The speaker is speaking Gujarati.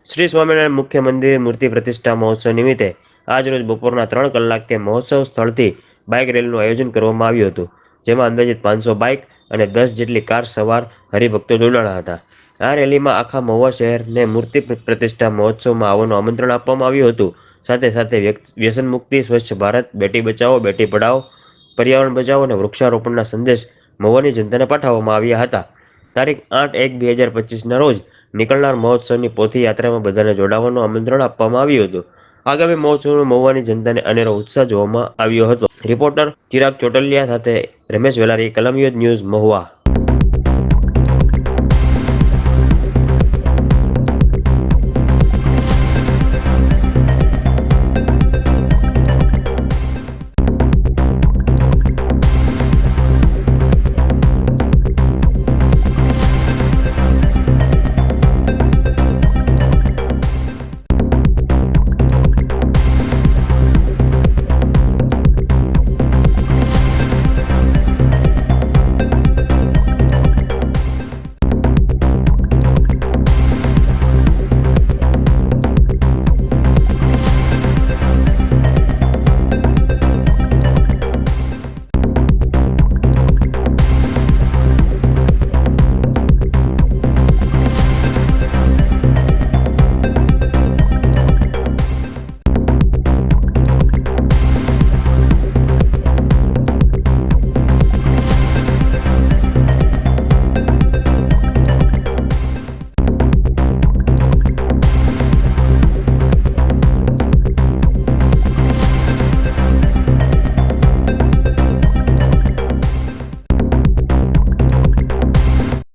શ્રી સ્વામિનારાયણ મુખ્ય મંદિર મૂર્તિ પ્રતિષ્ઠા મહોત્સવ નિમિત્તે આજરોજ બપોરના 3 કલાકે મહોત્સવ સ્થળથી બાઇક રેલીનું આયોજન કરવામાં આવ્યું હતું, જેમાં અંદાજિત 500 બાઇક અને 10 જેટલી કાર સવાર હરિભક્તો જોડાણા હતા. આ રેલીમાં આખા મહુવા શહેરને મૂર્તિ પ્રતિષ્ઠા મહોત્સવમાં આવવાનું આમંત્રણ આપવામાં આવ્યું હતું. સાથે સાથે વ્યસન મુક્તિ, સ્વચ્છ ભારત, બેટી બચાવો બેટી પઢાઓ, પર્યાવરણ બચાવો અને વૃક્ષારોપણના સંદેશ મહુવાની જનતાને પાઠવવામાં આવ્યા હતા. તારીખ 8/1/2025ના રોજ નીકળનાર મહોત્સવની પોથી યાત્રામાં બધાને જોડાવાનું આમંત્રણ આપવામાં આવ્યું હતું. આગામી મહોત્સવમાં મહુવાની જનતાને અનેરો ઉત્સાહ જોવામાં આવ્યો હતો. રિપોર્ટર ચિરાગ ચોટલિયા સાથે રમેશ વેલારી, કલમયુદ્ધ ન્યૂઝ, મહુવા.